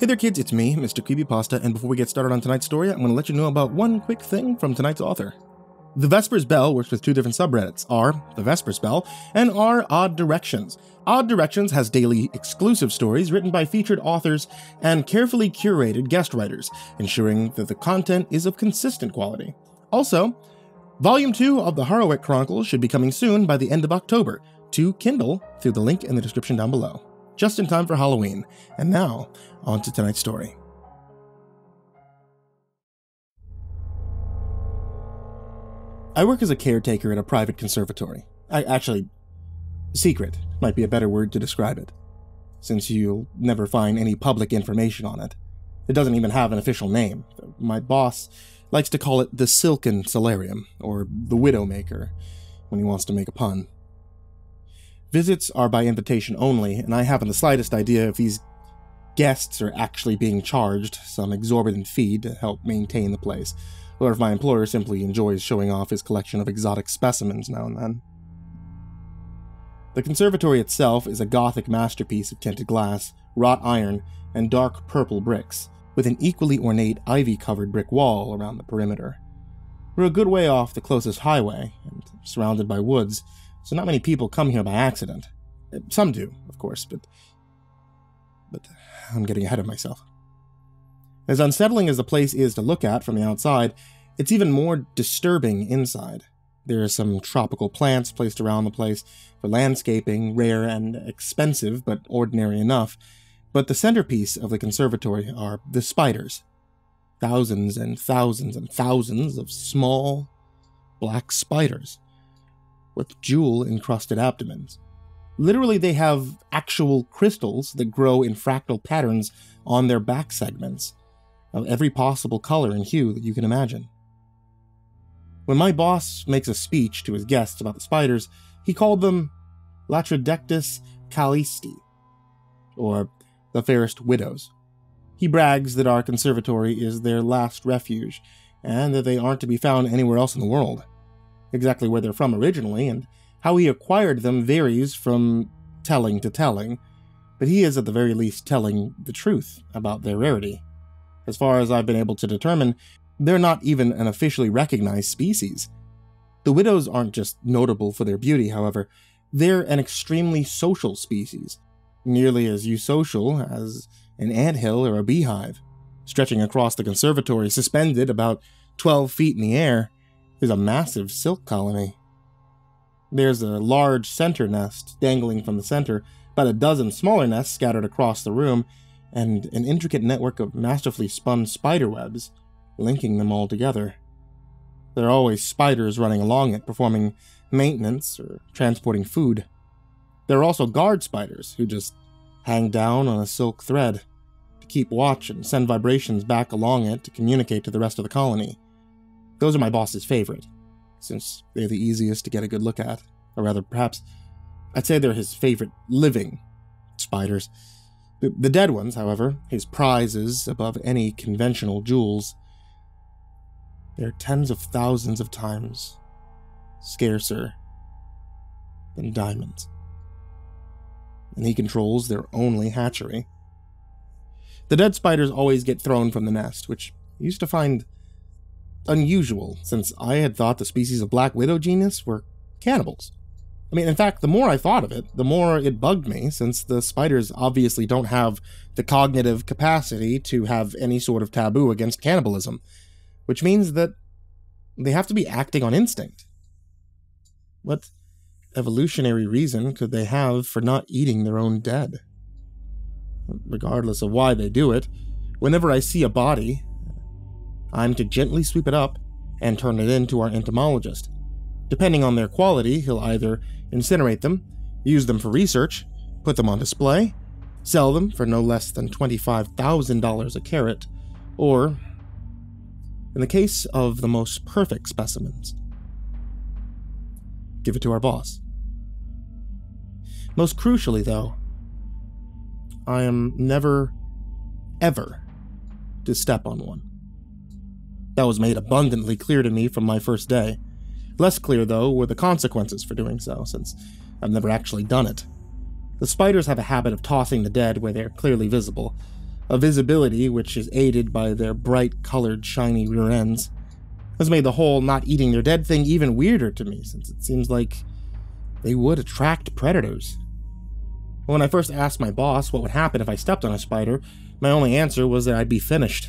Hey there kids, it's me, MrCreepyPasta, and before we get started on tonight's story, I'm going to let you know about one quick thing from tonight's author. The Vespers Bell works with two different subreddits, r The Vespers Bell and r Odd Directions. Odd Directions has daily exclusive stories written by featured authors and carefully curated guest writers, ensuring that the content is of consistent quality. Also, Volume 2 of the Harrowwick Chronicles should be coming soon by the end of October to Kindle through the link in the description down below. Just in time for Halloween. And now, on to tonight's story. I work as a caretaker at a private conservatory. Secret might be a better word to describe it, since you'll never find any public information on it. It doesn't even have an official name. My boss likes to call it the Silken Solarium, or the Widowmaker, when he wants to make a pun. Visits are by invitation only, and I haven't the slightest idea if these guests are actually being charged some exorbitant fee to help maintain the place, or if my employer simply enjoys showing off his collection of exotic specimens now and then. The conservatory itself is a Gothic masterpiece of tinted glass, wrought iron, and dark purple bricks, with an equally ornate ivy-covered brick wall around the perimeter. We're a good way off the closest highway, and surrounded by woods, so not many people come here by accident. Some do, of course, but I'm getting ahead of myself. As unsettling as the place is to look at from the outside, it's even more disturbing inside. There are some tropical plants placed around the place for landscaping, rare and expensive, but ordinary enough. But the centerpiece of the conservatory are the spiders. Thousands and thousands and thousands of small, black spiders with jewel-encrusted abdomens. Literally, they have actual crystals that grow in fractal patterns on their back segments, of every possible color and hue that you can imagine. When my boss makes a speech to his guests about the spiders, he called them Latrodectus Callisti, or the fairest widows. He brags that our conservatory is their last refuge, and that they aren't to be found anywhere else in the world. Exactly where they're from originally, and how he acquired them varies from telling to telling, but he is at the very least telling the truth about their rarity. As far as I've been able to determine, they're not even an officially recognized species. The widows aren't just notable for their beauty, however, they're an extremely social species, nearly as eusocial as an anthill or a beehive. Stretching across the conservatory, suspended about 12 feet in the air, is a massive silk colony. There's a large center nest dangling from the center, about a dozen smaller nests scattered across the room, and an intricate network of masterfully spun spider webs linking them all together. There are always spiders running along it, performing maintenance or transporting food. There are also guard spiders who just hang down on a silk thread to keep watch and send vibrations back along it to communicate to the rest of the colony. Those are my boss's favorite, since they're the easiest to get a good look at. Or rather, perhaps, I'd say they're his favorite living spiders. The dead ones, however, his prizes above any conventional jewels. They're tens of thousands of times scarcer than diamonds. And he controls their only hatchery. The dead spiders always get thrown from the nest, which I used to find unusual, since I had thought the species of Black Widow genus were cannibals. I mean, in fact, the more I thought of it, the more it bugged me, since the spiders obviously don't have the cognitive capacity to have any sort of taboo against cannibalism, which means that they have to be acting on instinct. What evolutionary reason could they have for not eating their own dead? Regardless of why they do it, whenever I see a body, I'm to gently sweep it up and turn it in to our entomologist. Depending on their quality, he'll either incinerate them, use them for research, put them on display, sell them for no less than $25,000 a carat, or, in the case of the most perfect specimens, give it to our boss. Most crucially, though, I am never, ever to step on one. That was made abundantly clear to me from my first day. Less clear, though, were the consequences for doing so, since I've never actually done it. The spiders have a habit of tossing the dead where they're clearly visible, a visibility which is aided by their bright-colored, shiny rear ends, has made the whole not eating their dead thing even weirder to me, since it seems like they would attract predators. When I first asked my boss what would happen if I stepped on a spider, my only answer was that I'd be finished.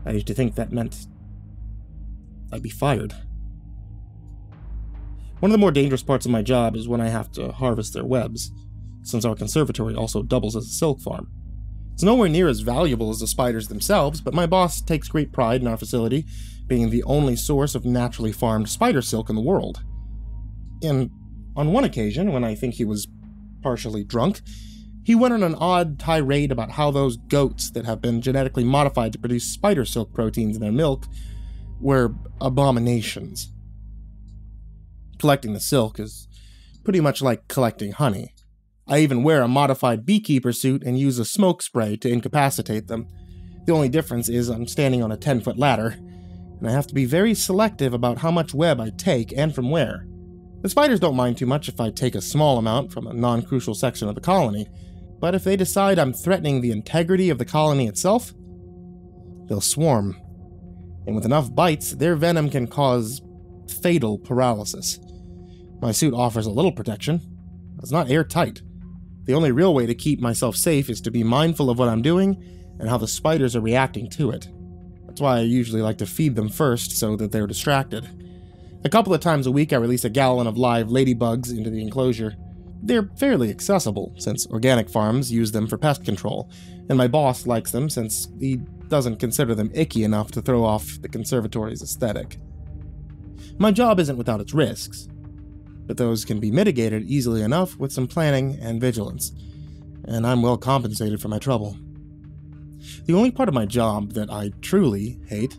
I used to think that meant I'd be fired. One of the more dangerous parts of my job is when I have to harvest their webs, since our conservatory also doubles as a silk farm. It's nowhere near as valuable as the spiders themselves, but my boss takes great pride in our facility being the only source of naturally farmed spider silk in the world. And on one occasion, when I think he was partially drunk, he went on an odd tirade about how those goats that have been genetically modified to produce spider silk proteins in their milk were abominations. Collecting the silk is pretty much like collecting honey. I even wear a modified beekeeper suit and use a smoke spray to incapacitate them. The only difference is I'm standing on a 10-foot ladder, and I have to be very selective about how much web I take and from where. The spiders don't mind too much if I take a small amount from a non-crucial section of the colony, but if they decide I'm threatening the integrity of the colony itself, they'll swarm. And with enough bites, their venom can cause fatal paralysis. My suit offers a little protection. It's not airtight. The only real way to keep myself safe is to be mindful of what I'm doing and how the spiders are reacting to it. That's why I usually like to feed them first so that they're distracted. A couple of times a week I release a gallon of live ladybugs into the enclosure. They're fairly accessible, since organic farms use them for pest control, and my boss likes them since he doesn't consider them icky enough to throw off the conservatory's aesthetic. My job isn't without its risks, but those can be mitigated easily enough with some planning and vigilance, and I'm well compensated for my trouble. The only part of my job that I truly hate,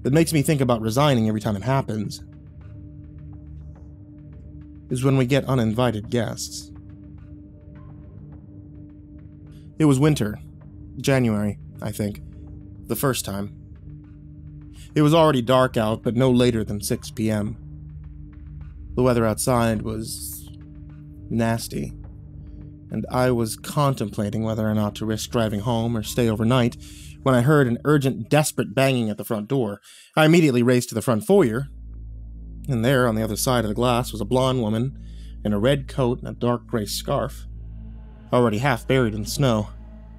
that makes me think about resigning every time it happens, is when we get uninvited guests. It was winter, January, I think, the first time. It was already dark out, but no later than 6 p.m. The weather outside was nasty, and I was contemplating whether or not to risk driving home or stay overnight when I heard an urgent, desperate banging at the front door. I immediately raced to the front foyer, and there, on the other side of the glass, was a blonde woman in a red coat and a dark gray scarf, already half buried in snow.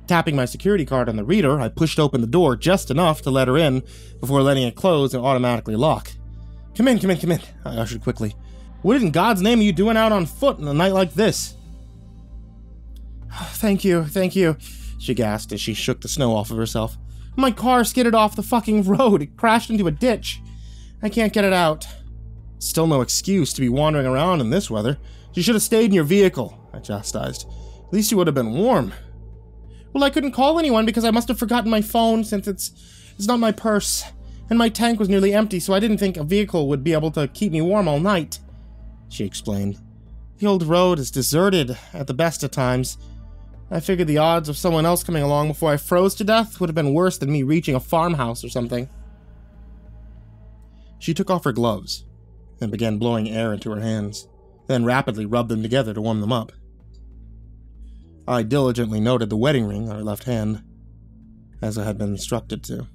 Tapping my security card on the reader, I pushed open the door just enough to let her in before letting it close and automatically lock. Come in, I ushered quickly. What in God's name are you doing out on foot on a night like this? Thank you, she gasped as she shook the snow off of herself. My car skidded off the fucking road. It crashed into a ditch. I can't get it out. Still no excuse to be wandering around in this weather. You should have stayed in your vehicle, I chastised. At least you would have been warm. Well, I couldn't call anyone because I must have forgotten my phone since it's not my purse. And my tank was nearly empty, so I didn't think a vehicle would be able to keep me warm all night, she explained. The old road is deserted at the best of times. I figured the odds of someone else coming along before I froze to death would have been worse than me reaching a farmhouse or something. She took off her gloves and began blowing air into her hands, then rapidly rubbed them together to warm them up. I diligently noted the wedding ring on her left hand, as I had been instructed to.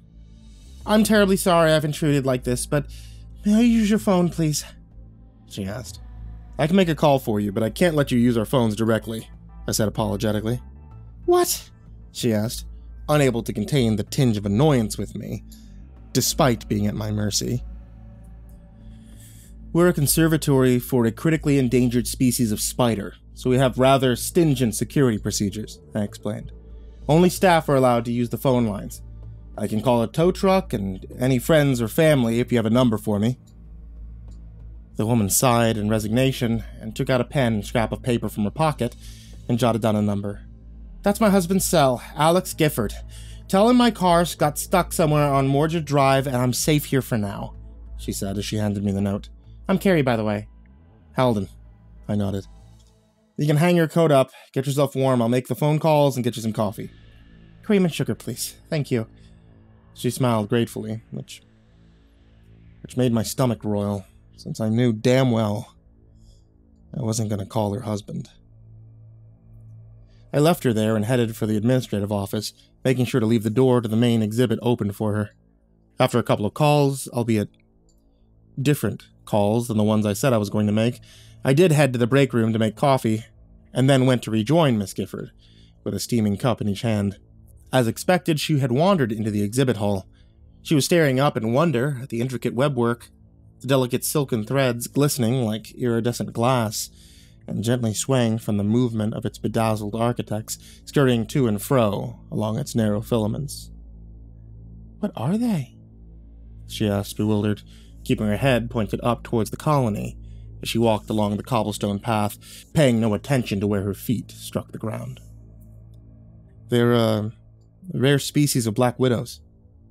I'm terribly sorry I've intruded like this, but may I use your phone, please? She asked. I can make a call for you, but I can't let you use our phones directly, I said apologetically. What? She asked, unable to contain the tinge of annoyance with me, despite being at my mercy. We're a conservatory for a critically endangered species of spider, so we have rather stringent security procedures, I explained. Only staff are allowed to use the phone lines. I can call a tow truck and any friends or family if you have a number for me. The woman sighed in resignation and took out a pen and scrap of paper from her pocket and jotted down a number. That's my husband's cell, Alex Gifford. Tell him my car got stuck somewhere on Mordred Drive and I'm safe here for now, she said as she handed me the note. I'm Carrie, by the way. Halden, I nodded. You can hang your coat up, get yourself warm, I'll make the phone calls and get you some coffee. Cream and sugar, please. Thank you. She smiled gratefully, which made my stomach roil, since I knew damn well I wasn't going to call her husband. I left her there and headed for the administrative office, making sure to leave the door to the main exhibit open for her. After a couple of calls, albeit different calls than the ones I said I was going to make, I did head to the break room to make coffee, and then went to rejoin Miss Gifford, with a steaming cup in each hand. As expected, she had wandered into the exhibit hall. She was staring up in wonder at the intricate webwork, the delicate silken threads glistening like iridescent glass, and gently swaying from the movement of its bedazzled architects, scurrying to and fro along its narrow filaments. "What are they?" she asked, bewildered, keeping her head pointed up towards the colony as she walked along the cobblestone path, paying no attention to where her feet struck the ground. "They're a rare species of black widows,"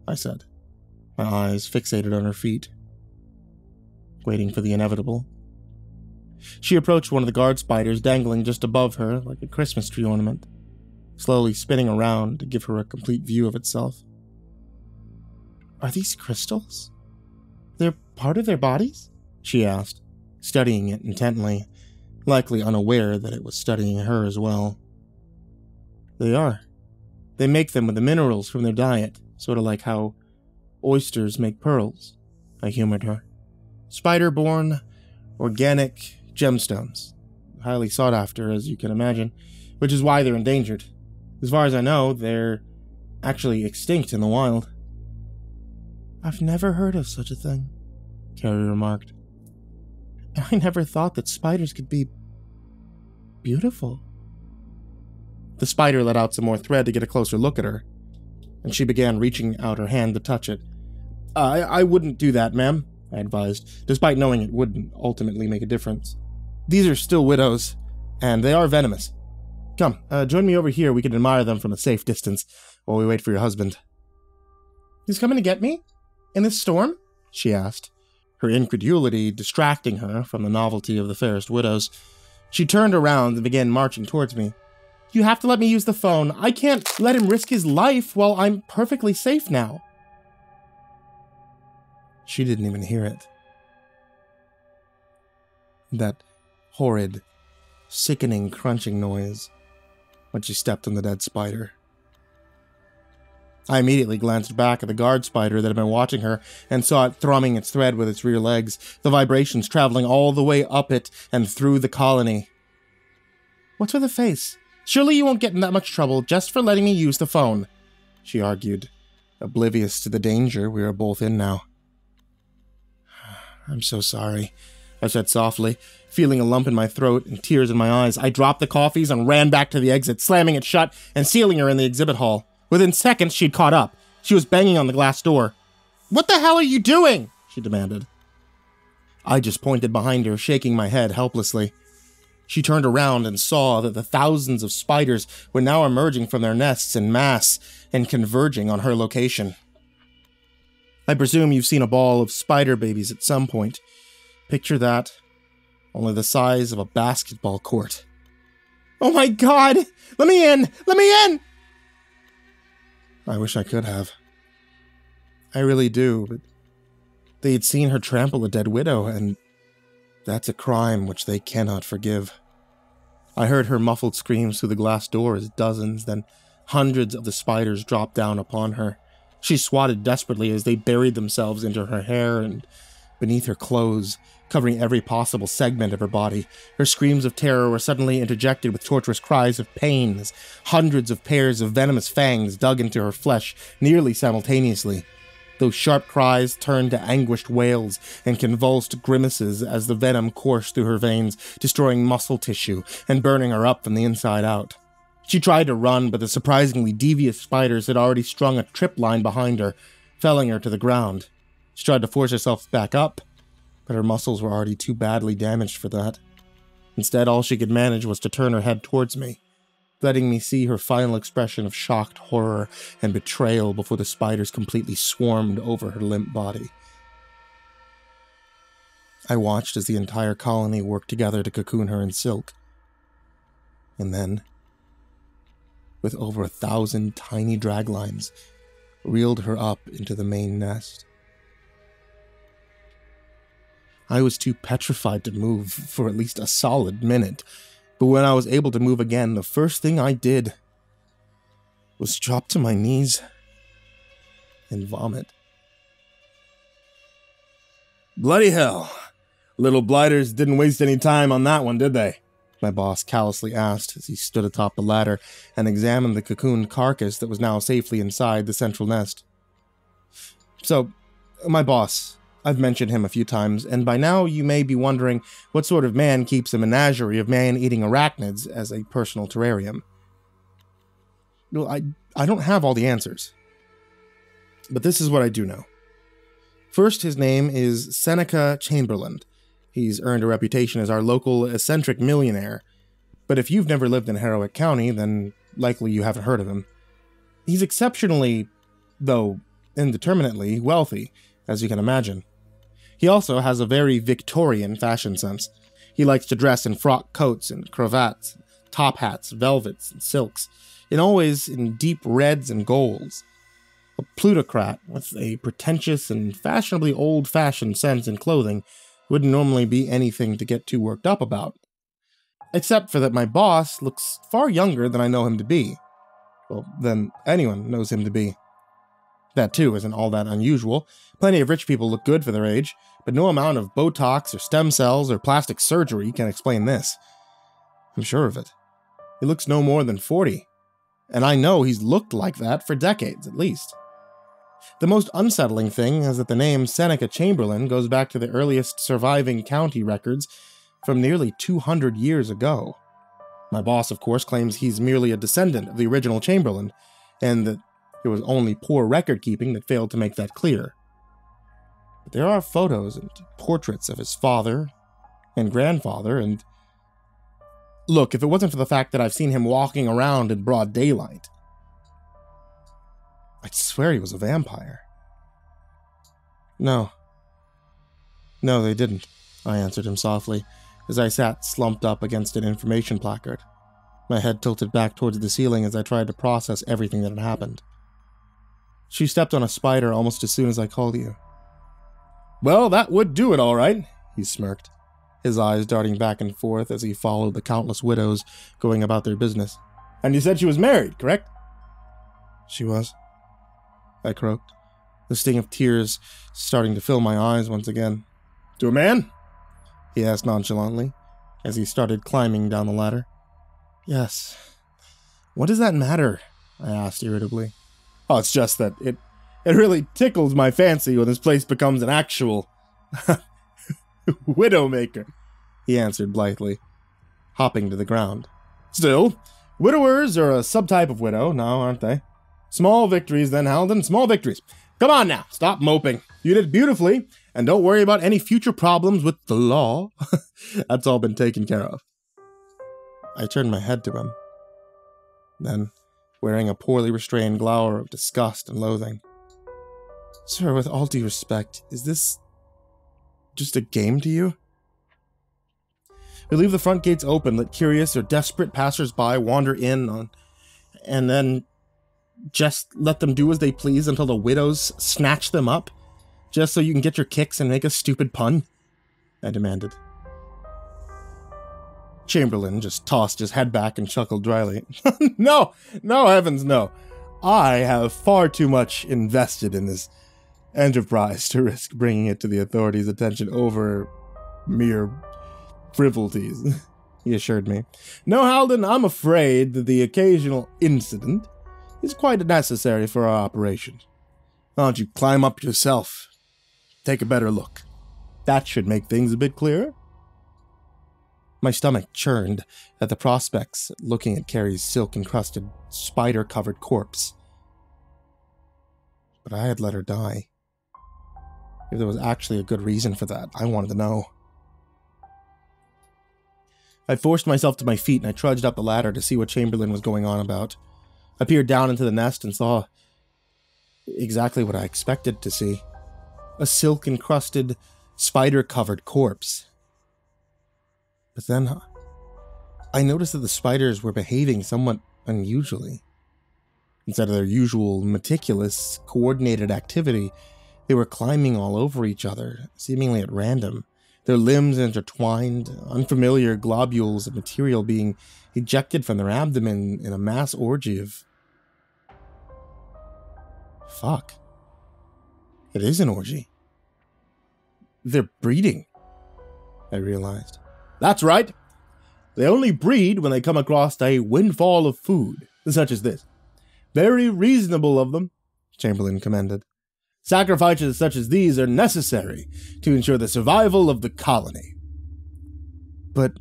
I said, my eyes fixated on her feet, waiting for the inevitable. She approached one of the guard spiders dangling just above her like a Christmas tree ornament, slowly spinning around to give her a complete view of itself. "Are these crystals? They're part of their bodies?" she asked, studying it intently, likely unaware that it was studying her as well. "They are. They make them with the minerals from their diet, sort of like how oysters make pearls," I humored her. "Spider-born, organic gemstones. Highly sought after, as you can imagine, which is why they're endangered. As far as I know, they're actually extinct in the wild." "I've never heard of such a thing," Carrie remarked. "I never thought that spiders could be beautiful." The spider let out some more thread to get a closer look at her, and she began reaching out her hand to touch it. I wouldn't do that, ma'am," I advised, despite knowing it wouldn't ultimately make a difference. "These are still widows, and they are venomous. Come, join me over here. We can admire them from a safe distance while we wait for your husband." "He's coming to get me? In this storm?" she asked, her incredulity distracting her from the novelty of the fairest widows. She turned around and began marching towards me. "You have to let me use the phone. I can't let him risk his life while I'm perfectly safe now." She didn't even hear it. That horrid, sickening crunching noise when she stepped on the dead spider. I immediately glanced back at the guard spider that had been watching her and saw it thrumming its thread with its rear legs, the vibrations traveling all the way up it and through the colony. "What's with the face? Surely you won't get in that much trouble just for letting me use the phone," she argued, oblivious to the danger we were both in now. "I'm so sorry," I said softly, feeling a lump in my throat and tears in my eyes. I dropped the coffees and ran back to the exit, slamming it shut and sealing her in the exhibit hall. Within seconds, she'd caught up. She was banging on the glass door. "What the hell are you doing?" she demanded. I just pointed behind her, shaking my head helplessly. She turned around and saw that the thousands of spiders were now emerging from their nests en masse and converging on her location. I presume you've seen a ball of spider babies at some point. Picture that, only the size of a basketball court. "Oh my God! Let me in! Let me in!" I wish I could have. I really do, but they had seen her trample a dead widow, and that's a crime which they cannot forgive. I heard her muffled screams through the glass door as dozens, then hundreds of the spiders dropped down upon her. She swatted desperately as they buried themselves into her hair and beneath her clothes, covering every possible segment of her body. Her screams of terror were suddenly interjected with torturous cries of pain as hundreds of pairs of venomous fangs dug into her flesh nearly simultaneously. Those sharp cries turned to anguished wails and convulsed grimaces as the venom coursed through her veins, destroying muscle tissue and burning her up from the inside out. She tried to run, but the surprisingly devious spiders had already strung a tripline behind her, felling her to the ground. She tried to force herself back up, but her muscles were already too badly damaged for that. Instead, all she could manage was to turn her head towards me, letting me see her final expression of shocked horror and betrayal before the spiders completely swarmed over her limp body. I watched as the entire colony worked together to cocoon her in silk. And then, with over 1,000 tiny draglines, reeled her up into the main nest. I was too petrified to move for at least a solid minute, But when I was able to move again, the first thing I did was drop to my knees and vomit. Bloody hell. Little blighters didn't waste any time on that one, did they? My boss callously asked as he stood atop the ladder and examined the cocooned carcass that was now safely inside the central nest. So, my boss, I've mentioned him a few times, and by now you may be wondering what sort of man keeps a menagerie of man-eating arachnids as a personal terrarium. Well, I don't have all the answers. But this is what I do know. First, his name is Seneca Chamberlain. He's earned a reputation as our local eccentric millionaire. But if you've never lived in Heroic County, then likely you haven't heard of him. He's exceptionally, though indeterminately, wealthy, as you can imagine. He also has a very Victorian fashion sense. He likes to dress in frock coats and cravats, top hats, velvets, and silks, and always in deep reds and golds. A plutocrat with a pretentious and fashionably old-fashioned sense in clothing wouldn't normally be anything to get too worked up about. Except for that my boss looks far younger than I know him to be. Well, than anyone knows him to be. That, too, isn't all that unusual. Plenty of rich people look good for their age, but no amount of Botox or stem cells or plastic surgery can explain this. I'm sure of it. He looks no more than 40. And I know he's looked like that for decades, at least. The most unsettling thing is that the name Seneca Chamberlain goes back to the earliest surviving county records from nearly 200 years ago. My boss, of course, claims he's merely a descendant of the original Chamberlain, and that it was only poor record-keeping that failed to make that clear. But there are photos and portraits of his father and grandfather, and look, if it wasn't for the fact that I've seen him walking around in broad daylight, I'd swear he was a vampire. No, they didn't, I answered him softly, as I sat slumped up against an information placard, my head tilted back towards the ceiling as I tried to process everything that had happened. She stepped on a spider almost as soon as I called you. Well, that would do it all right, he smirked, his eyes darting back and forth as he followed the countless widows going about their business. And you said she was married, correct? She was, I croaked, the sting of tears starting to fill my eyes once again. To a man? He asked nonchalantly, as he started climbing down the ladder. Yes. What does that matter? I asked irritably. Oh, it's just that it really tickles my fancy when this place becomes an actual widowmaker, he answered blithely, hopping to the ground. Still, widowers are a subtype of widow now, aren't they? Small victories then, Halden, small victories. Come on now, stop moping. You did beautifully, and don't worry about any future problems with the law. That's all been taken care of. I turned my head to him. Then, wearing a poorly restrained glower of disgust and loathing. Sir, with all due respect, is this just a game to you? We leave the front gates open, let curious or desperate passers-by wander in, and then just let them do as they please until the widows snatch them up, just so you can get your kicks and make a stupid pun? I demanded. Chamberlain just tossed his head back and chuckled dryly. No, heavens no. I have far too much invested in this enterprise to risk bringing it to the authorities' attention over mere frivolities, he assured me. No, Halden, I'm afraid that the occasional incident is quite necessary for our operation. Why don't you climb up yourself? Take a better look. That should make things a bit clearer. My stomach churned at the prospects looking at Carrie's silk-encrusted, spider-covered corpse. But I had let her die. If there was actually a good reason for that, I wanted to know. I forced myself to my feet and I trudged up the ladder to see what Chamberlain was going on about. I peered down into the nest and saw exactly what I expected to see. A silk-encrusted, spider-covered corpse. But then I noticed that the spiders were behaving somewhat unusually. Instead of their usual meticulous, coordinated activity, they were climbing all over each other, seemingly at random, their limbs intertwined, unfamiliar globules of material being ejected from their abdomen in a mass orgy of... Fuck. It is an orgy. They're breeding, I realized. That's right. They only breed when they come across a windfall of food, such as this. Very reasonable of them, Chamberlain commended. Sacrifices such as these are necessary to ensure the survival of the colony. But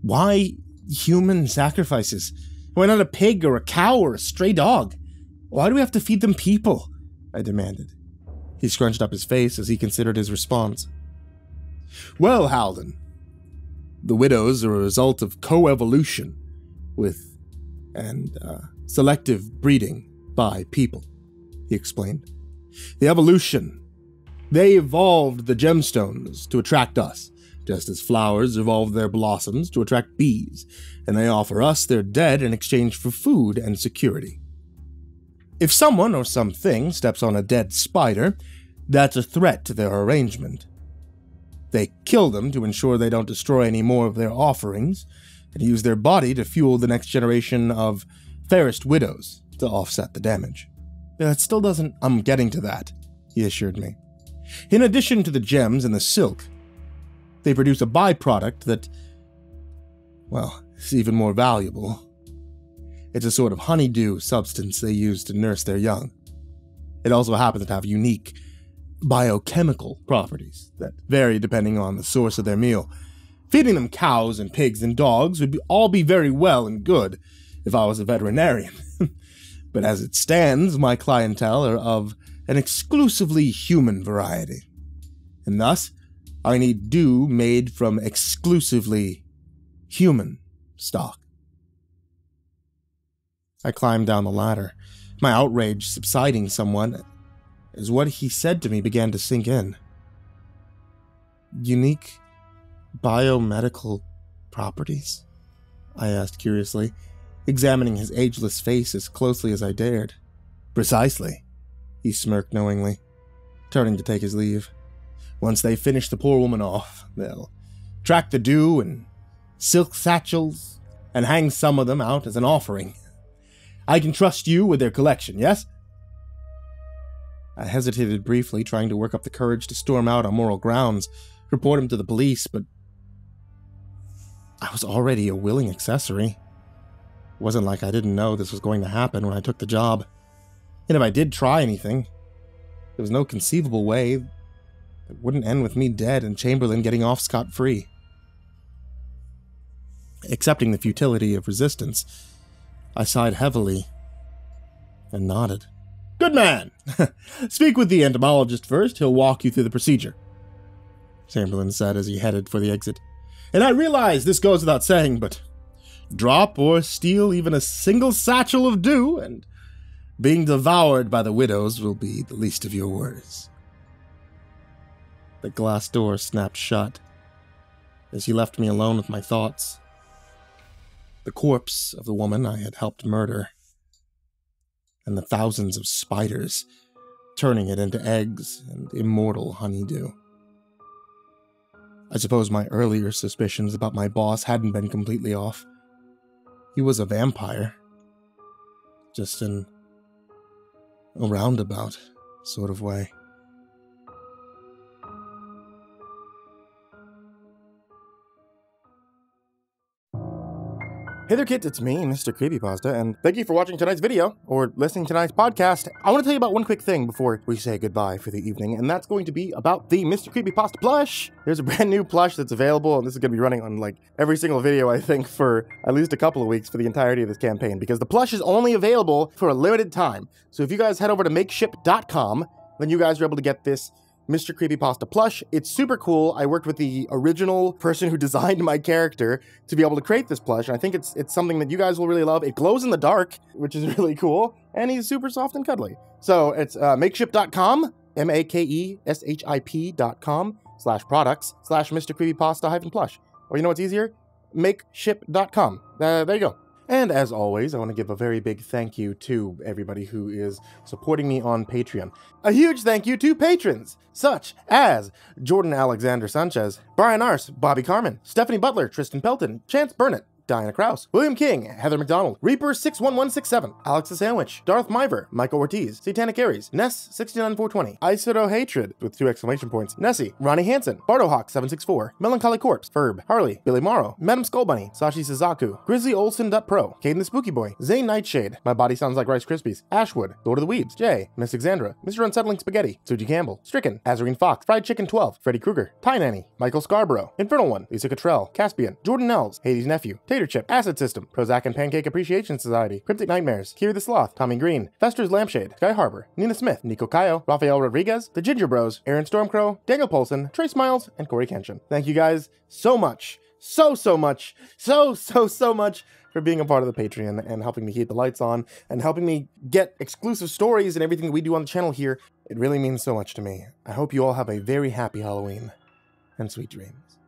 why human sacrifices? Why not a pig or a cow or a stray dog? Why do we have to feed them people? I demanded. He scrunched up his face as he considered his response. Well, Halden, the widows are a result of coevolution and selective breeding by people, he explained. The evolution, they evolved the gemstones to attract us, just as flowers evolved their blossoms to attract bees, and they offer us their dead in exchange for food and security. If someone or something steps on a dead spider, that's a threat to their arrangement. They kill them to ensure they don't destroy any more of their offerings, and use their body to fuel the next generation of fairest widows to offset the damage. That still doesn't... I'm getting to that, he assured me. In addition to the gems and the silk, they produce a byproduct that, well, is even more valuable. It's a sort of honeydew substance they use to nurse their young. It also happens to have unique biochemical properties that vary depending on the source of their meal. Feeding them cows and pigs and dogs would all be very well and good if I was a veterinarian. But as it stands, my clientele are of an exclusively human variety. And thus, I need dew made from exclusively human stock. I climbed down the ladder, my outrage subsiding somewhat as what he said to me began to sink in. Unique biomedical properties? I asked curiously, examining his ageless face as closely as I dared. Precisely, he smirked knowingly, turning to take his leave. Once they finish the poor woman off, they'll track the dew and silk satchels and hang some of them out as an offering. I can trust you with their collection, yes? I hesitated briefly, trying to work up the courage to storm out on moral grounds, report him to the police, but I was already a willing accessory. It wasn't like I didn't know this was going to happen when I took the job. And if I did try anything, there was no conceivable way it wouldn't end with me dead and Chamberlain getting off scot-free. Accepting the futility of resistance, I sighed heavily and nodded. Good man! Speak with the entomologist first. He'll walk you through the procedure, Chamberlain said as he headed for the exit. And I realize this goes without saying, but drop or steal even a single satchel of dew, and being devoured by the widows will be the least of your worries. The glass door snapped shut as he left me alone with my thoughts. The corpse of the woman I had helped murder, and the thousands of spiders turning it into eggs and immortal honeydew. I suppose my earlier suspicions about my boss hadn't been completely off. He was a vampire, just in a roundabout sort of way. Hey there kids, it's me, MrCreepyPasta, and thank you for watching tonight's video, or listening to tonight's podcast. I want to tell you about one quick thing before we say goodbye for the evening, and that's going to be about the MrCreepyPasta plush. There's a brand new plush that's available, and this is going to be running on like every single video, I think, for at least a couple of weeks for the entirety of this campaign, because the plush is only available for a limited time. So if you guys head over to makeship.com, then you guys are able to get this MrCreepyPasta plush. It's super cool. I worked with the original person who designed my character to be able to create this plush, and I think it's something that you guys will really love. It glows in the dark, which is really cool, and he's super soft and cuddly. So it's makeship.com, makeship.com/products/MrCreepyPasta-plush. Or you know what's easier? Makeship.com. There you go. And as always, I want to give a very big thank you to everybody who is supporting me on Patreon. A huge thank you to patrons, such as Jordan Alexander Sanchez, Brian Arce, Bobby Karman, Stephanie Butler, Tristan Pelton, Chance Burnett, Diana Kraus, William King, Heather McDonald, Reaper61167, Alex the Sandwich, Darth Miver, Michael Ortiz, Satanic Aries, Ness69420, aisodoehtraed with 2 exclamation points, Nessie, Ronnie Hansen, Bardohawk764, Melancholy Corpse, Ferb, Harley, Billy Morrow, Madam Skullbunny, Sashi Sazaku, Grizzly Olsen.pro, Kayden the Spooky Boy, Zane Nightshade, My Body Sounds Like Rice Krispies, Ashwood, Lord of the Weebs, Jay, Miss Exandra, Mr. Unsettling Spaghetti, Suji Campbell, Stricken, Azarine Fox, Fried Chicken 12, Freddy Krueger, Ty Nanny, Michael Scarborough, Infernal One, Lisa Cottrell, Caspian, Jordan Ells, Hades Nephew, Tater Chip, Acid System, Prozac and Pancake Appreciation Society, Cryptic Nightmares, Kiri the Sloth, Tommy Green, Fester's Lampshade, Sky Harbor, Nina Smith, Nico Cayo, Rafael Rodriguez, The Ginger Bros, Aaron Stormcrow, Daniel Polson, Trey Smiles, and Corey Kenshin. Thank you guys so much, so much for being a part of the Patreon and helping me keep the lights on and helping me get exclusive stories and everything that we do on the channel here. It really means so much to me. I hope you all have a very happy Halloween and sweet dreams.